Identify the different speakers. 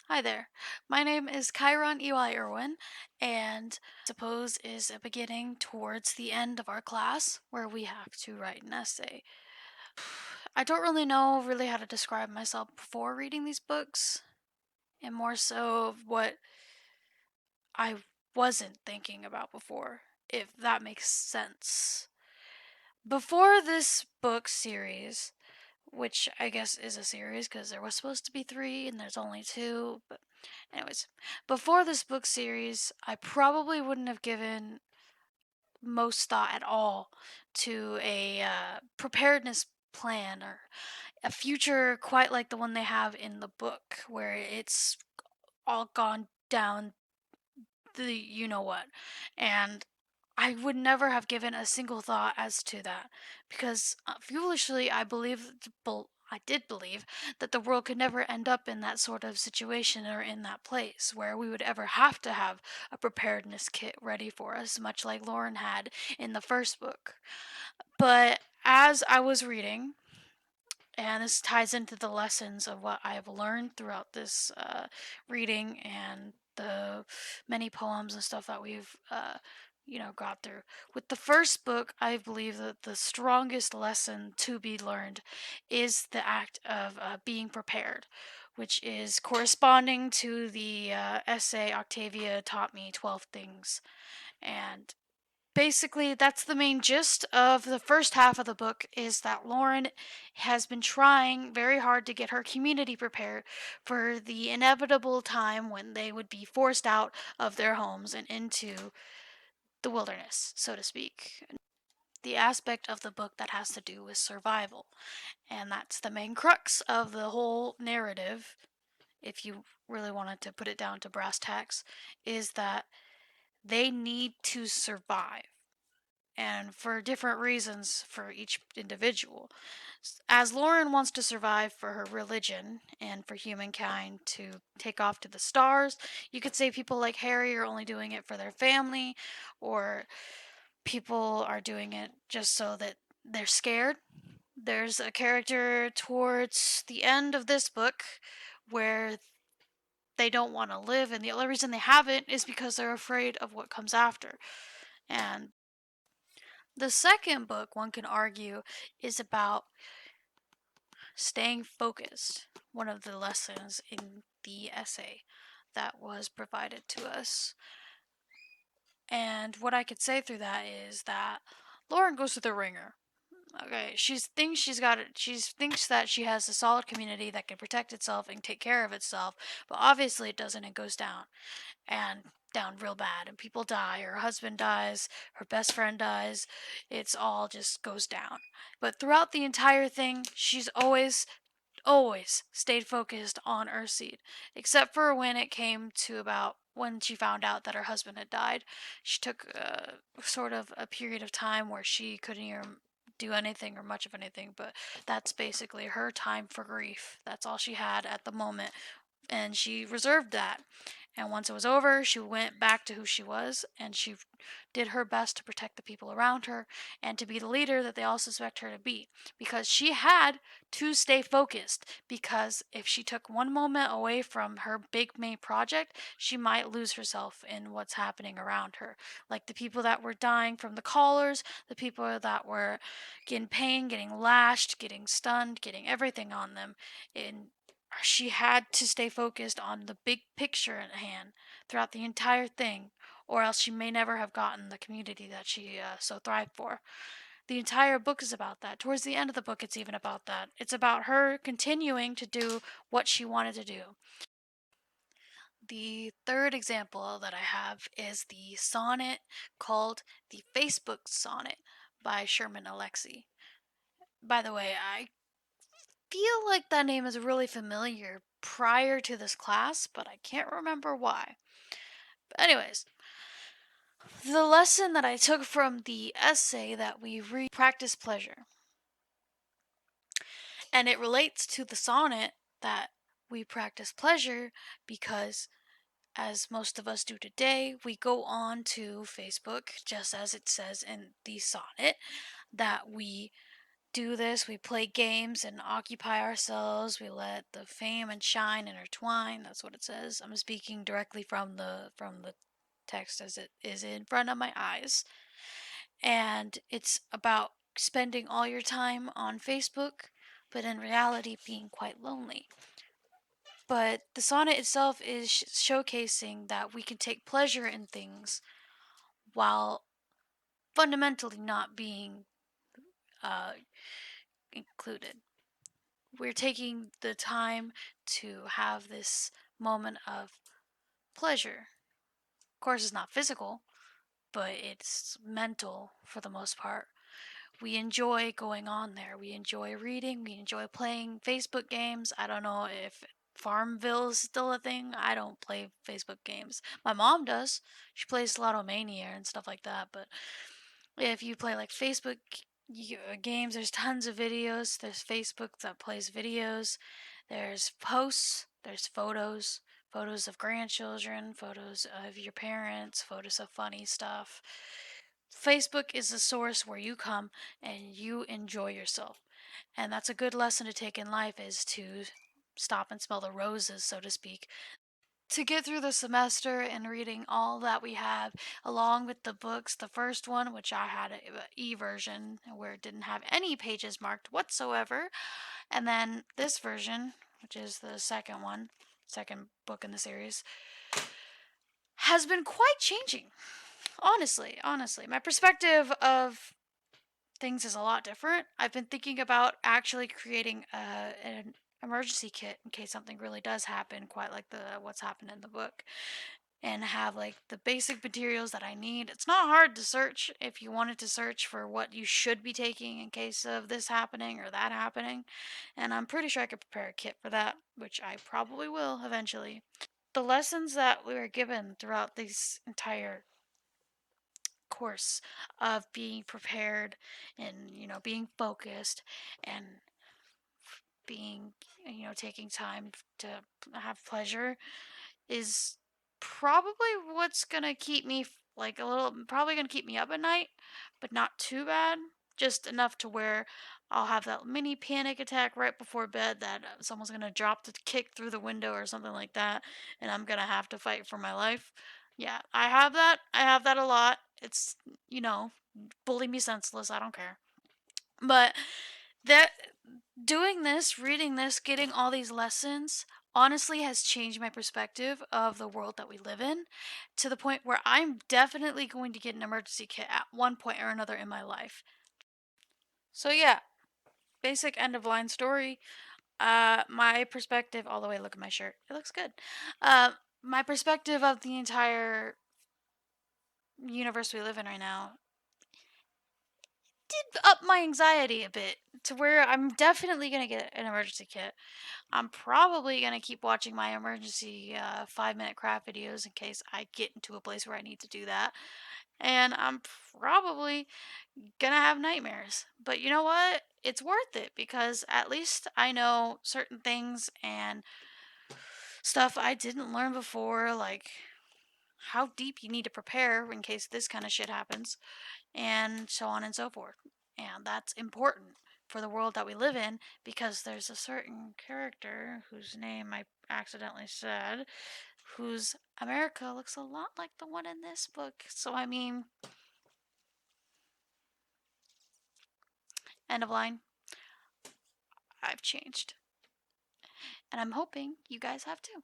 Speaker 1: Hi there. My name is Chiron Eli Irwin, and suppose is a beginning towards the end of our class where we have to write an essay. I don't really know how to describe myself before reading these books, and more so of what I wasn't thinking about before, if that makes sense. Before this book series, which I guess is a series because there was supposed to be three and there's only two. But, anyways, before this book series, I probably wouldn't have given most thought at all to a preparedness plan or a future quite like the one they have in the book, where it's all gone down the you know what. And I would never have given a single thought as to that because foolishly I did believe that the world could never end up in that sort of situation or in that place where we would ever have to have a preparedness kit ready for us, much like Lauren had in the first book. But as I was reading, and this ties into the lessons of what I have learned throughout this reading and the many poems and stuff that we've got through. With the first book, I believe that the strongest lesson to be learned is the act of being prepared, which is corresponding to the essay Octavia taught me 12 things. And basically that's the main gist of the first half of the book, is that Lauren has been trying very hard to get her community prepared for the inevitable time when they would be forced out of their homes and into the wilderness, so to speak. The aspect of the book that has to do with survival, and that's the main crux of the whole narrative, if you really wanted to put it down to brass tacks, is that they need to survive, and for different reasons for each individual. As Lauren wants to survive for her religion and for humankind to take off to the stars, you could say people like Harry are only doing it for their family, or people are doing it just so that they're scared. There's a character towards the end of this book where they don't want to live, and the only reason they haven't is because they're afraid of what comes after. And the second book, one can argue, is about staying focused, one of the lessons in the essay that was provided to us. And what I could say through that is that Lauren goes through the ringer. Okay, she thinks that she has a solid community that can protect itself and take care of itself, but obviously it doesn't. It goes down, and down real bad, and people die. Her husband dies, her best friend dies. It's all just goes down. But throughout the entire thing, she's always stayed focused on Earthseed, except for when it came to about when she found out that her husband had died. She took sort of a period of time where she couldn't even do anything or much of anything, but that's basically her time for grief. That's all she had at the moment, and she reserved that. And once it was over, she went back to who she was, and she did her best to protect the people around her and to be the leader that they all suspect her to be. Because she had to stay focused, because if she took one moment away from her big main project, she might lose herself in what's happening around her. Like the people that were dying from the collars, the people that were getting pain, getting lashed, getting stunned, getting everything on them. And she had to stay focused on the big picture at hand throughout the entire thing, or else she may never have gotten the community that she so thrived for. The entire book is about that. Towards the end of the book, it's even about that. It's about her continuing to do what she wanted to do. The third example that I have is the sonnet called the Facebook Sonnet by Sherman Alexie. By the way, I feel like that name is really familiar prior to this class, but I can't remember why. But anyways, the lesson that I took from the essay that we read, practice pleasure. And it relates to the sonnet that we practice pleasure because, as most of us do today, we go on to Facebook, just as it says in the sonnet, that we do this. We play games and occupy ourselves. We let the fame and shine intertwine. That's what it says. I'm speaking directly from the text as it is in front of my eyes. And it's about spending all your time on Facebook, but in reality being quite lonely. But the sonnet itself is showcasing that we can take pleasure in things while fundamentally not being uh, included. We're taking the time to have this moment of pleasure. Of course, it's not physical, but it's mental for the most part. We enjoy going on there. We enjoy reading. We enjoy playing Facebook games. I don't know if Farmville is still a thing. I don't play Facebook games. My mom does. She plays Slotomania and stuff like that. But if you play like Facebook games, there's tons of videos. There's Facebook that plays videos. There's posts. There's photos. Photos of grandchildren, photos of your parents, photos of funny stuff. Facebook is a source where you come and you enjoy yourself. And that's a good lesson to take in life is to stop and smell the roses, so to speak. To get through the semester and reading all that we have, along with the books, the first one, which I had an e-version where it didn't have any pages marked whatsoever, and then this version, which is the second one, second book in the series, has been quite changing. Honestly, my perspective of things is a lot different. I've been thinking about actually creating an emergency kit in case something really does happen, quite like the what's happened in the book, and have like the basic materials that I need. It's not hard to search if you wanted to search for what you should be taking in case of this happening or that happening, and I'm pretty sure I could prepare a kit for that, which I probably will eventually. The lessons that we were given throughout this entire course of being prepared and being focused and being taking time to have pleasure is probably what's gonna keep me like a little probably gonna keep me up at night, but not too bad, just enough to where I'll have that mini panic attack right before bed that someone's gonna drop the kick through the window or something like that, and I'm gonna have to fight for my life. Yeah, I have that a lot. It's you know bully me senseless, I don't care. But that doing this, reading this, getting all these lessons honestly has changed my perspective of the world that we live in to the point where I'm definitely going to get an emergency kit at one point or another in my life. So yeah, basic end of line story. My perspective all the way, look at my shirt. It looks good. My perspective of the entire universe we live in right now did up my anxiety a bit to where I'm definitely going to get an emergency kit. I'm probably going to keep watching my emergency 5-minute craft videos in case I get into a place where I need to do that. And I'm probably going to have nightmares. But you know what? It's worth it because at least I know certain things and stuff I didn't learn before, like how deep you need to prepare in case this kind of shit happens, and so on and so forth. And that's important for the world that we live in because there's a certain character whose name I accidentally said, whose America looks a lot like the one in this book. So, I mean, end of line, I've changed. And I'm hoping you guys have too.